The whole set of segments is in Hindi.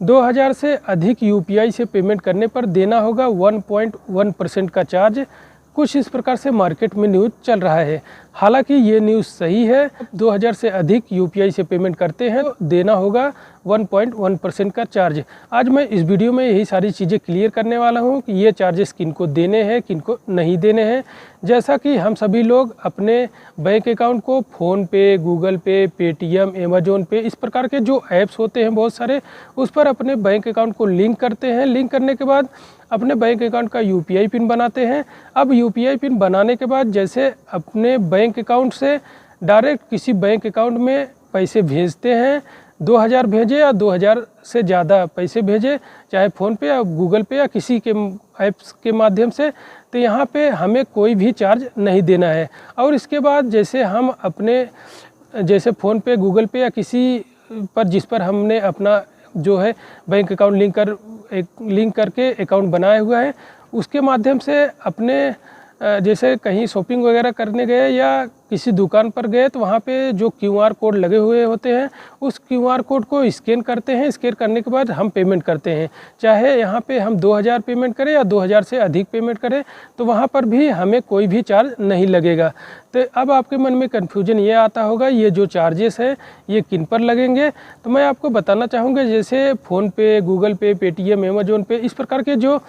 2000 से अधिक यूपीआई से पेमेंट करने पर देना होगा 1.1% का चार्ज। कुछ इस प्रकार से मार्केट में न्यूज़ चल रहा है। हालांकि ये न्यूज़ सही है। 2000 से अधिक यूपीआई से पेमेंट करते हैं तो देना होगा 1.1% का चार्ज। आज मैं इस वीडियो में यही सारी चीज़ें क्लियर करने वाला हूँ कि ये चार्जेस किनको देने हैं, किनको नहीं देने हैं। जैसा कि हम सभी लोग अपने बैंक अकाउंट को फ़ोन पे, गूगल पे, पेटीएम, अमेजोन पे, इस प्रकार के जो ऐप्स होते हैं बहुत सारे, उस पर अपने बैंक अकाउंट को लिंक करते हैं। लिंक करने के बाद अपने बैंक अकाउंट का यूपीआई पिन बनाते हैं। अब यूपीआई पिन बनाने के बाद जैसे अपने बैंक अकाउंट से डायरेक्ट किसी बैंक अकाउंट में पैसे भेजते हैं, 2000 भेजे या 2000 से ज़्यादा पैसे भेजे, चाहे फ़ोन पे या गूगल पे या किसी के ऐप्स के माध्यम से, तो यहाँ पे हमें कोई भी चार्ज नहीं देना है। और इसके बाद जैसे हम अपने जैसे फ़ोन पे, गूगल पे या किसी पर जिस पर हमने अपना जो है बैंक अकाउंट लिंक करके अकाउंट बनाया हुआ है, उसके माध्यम से अपने जैसे कहीं शॉपिंग वगैरह करने गए या किसी दुकान पर गए तो वहाँ पे जो क्यूआर कोड लगे हुए होते हैं, उस क्यूआर कोड को स्कैन करते हैं। स्कैन करने के बाद हम पेमेंट करते हैं। चाहे यहाँ पे हम 2000 पेमेंट करें या 2000 से अधिक पेमेंट करें, तो वहाँ पर भी हमें कोई भी चार्ज नहीं लगेगा। तो अब आपके मन में कन्फ्यूजन ये आता होगा, ये जो चार्जेस है ये किन पर लगेंगे। तो मैं आपको बताना चाहूँगा, जैसे फ़ोन पे, गूगल पे, पेटीएम, अमेजोन पे, इस प्रकार के जो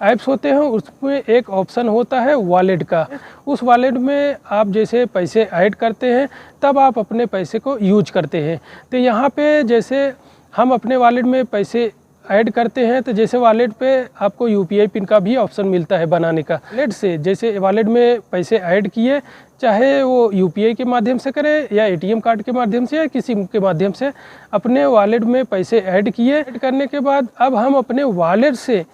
ऐप्स होते हैं उसमें एक ऑप्शन होता है वॉलेट का। उस वॉलेट में आप जैसे पैसे ऐड करते हैं तब आप अपने पैसे को यूज करते हैं। तो यहाँ पे जैसे हम अपने वॉलेट में पैसे ऐड करते हैं तो जैसे वॉलेट पे आपको यूपीआई पिन का भी ऑप्शन मिलता है बनाने का। वॉलेट से जैसे वॉलेट में पैसे ऐड किए, चाहे वो यूपीआई के माध्यम से करें या एटीएम कार्ड के माध्यम से या किसी के माध्यम से, अपने वॉलेट में पैसे ऐड किए। ऐड करने के बाद अब हम अपने वॉलेट से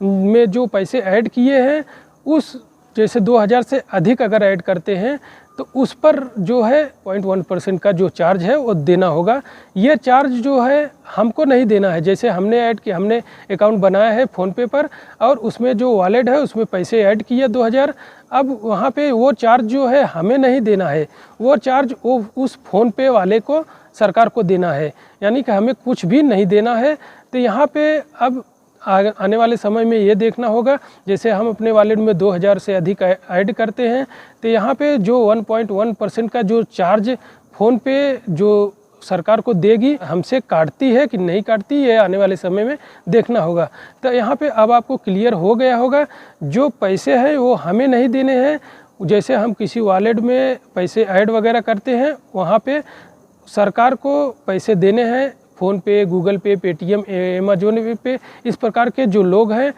में जो पैसे ऐड किए हैं उस जैसे 2000 से अधिक अगर ऐड करते हैं तो उस पर जो है 0.1% का जो चार्ज है वो देना होगा। ये चार्ज जो है हमको नहीं देना है। जैसे हमने अकाउंट बनाया है फ़ोनपे पर और उसमें जो वॉलेट है उसमें पैसे ऐड किए 2000, अब वहाँ पे वो चार्ज जो है हमें नहीं देना है। वो चार्ज वो उस फ़ोनपे वाले को, सरकार को देना है, यानी कि हमें कुछ भी नहीं देना है। तो यहाँ पे अब आने वाले समय में ये देखना होगा, जैसे हम अपने वॉलेट में 2000 से अधिक ऐड करते हैं तो यहाँ पे जो 1.1% का जो चार्ज फ़ोन पे जो सरकार को देगी, हमसे काटती है कि नहीं काटती, ये आने वाले समय में देखना होगा। तो यहाँ पे अब आपको क्लियर हो गया होगा, जो पैसे हैं वो हमें नहीं देने हैं। जैसे हम किसी वॉलेट में पैसे ऐड वगैरह करते हैं, वहाँ पे सरकार को पैसे देने हैं। फ़ोन पे, गूगल पे, पेटीएम, अमेजोन पे, इस प्रकार के जो लोग हैं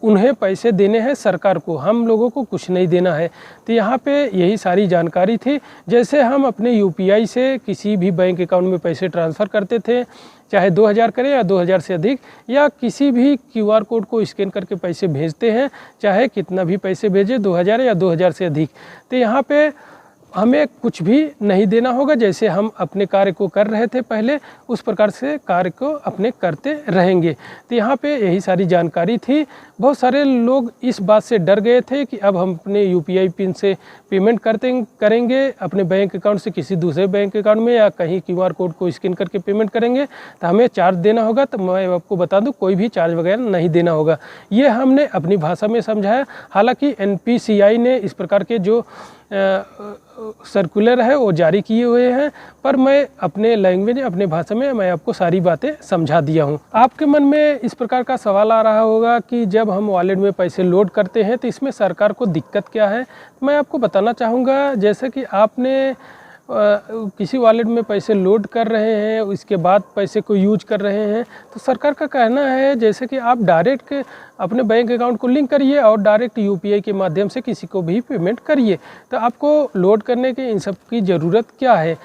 उन्हें पैसे देने हैं सरकार को, हम लोगों को कुछ नहीं देना है। तो यहाँ पे यही सारी जानकारी थी। जैसे हम अपने यूपीआई से किसी भी बैंक अकाउंट में पैसे ट्रांसफ़र करते थे, चाहे 2000 करें या 2000 से अधिक, या किसी भी क्यूआर कोड को स्कैन करके पैसे भेजते हैं, चाहे कितना भी पैसे भेजें, 2000 या 2000 से अधिक, तो यहाँ पे हमें कुछ भी नहीं देना होगा। जैसे हम अपने कार्य को कर रहे थे पहले, उस प्रकार से कार्य को अपने करते रहेंगे। तो यहाँ पे यही सारी जानकारी थी। बहुत सारे लोग इस बात से डर गए थे कि अब हम अपने यूपीआई पिन से पेमेंट करेंगे अपने बैंक अकाउंट से किसी दूसरे बैंक अकाउंट में, या कहीं क्यूआर कोड को स्कैन करके पेमेंट करेंगे तो हमें चार्ज देना होगा। तो मैं आपको बता दूँ, कोई भी चार्ज वगैरह नहीं देना होगा। ये हमने अपनी भाषा में समझाया। हालाँकि एनपीसीआई ने इस प्रकार के जो सर्कुलर है वो जारी किए हुए हैं, पर मैं अपने लैंग्वेज, अपने भाषा में मैं आपको सारी बातें समझा दिया हूँ। आपके मन में इस प्रकार का सवाल आ रहा होगा कि जब हम वॉलेट में पैसे लोड करते हैं तो इसमें सरकार को दिक्कत क्या है। मैं आपको बताना चाहूँगा, जैसे कि आपने किसी वॉलेट में पैसे लोड कर रहे हैं, उसके बाद पैसे को यूज कर रहे हैं, तो सरकार का कहना है जैसे कि आप डायरेक्ट अपने बैंक अकाउंट को लिंक करिए और डायरेक्ट यूपीआई के माध्यम से किसी को भी पेमेंट करिए। तो आपको लोड करने के इन सब की ज़रूरत क्या है।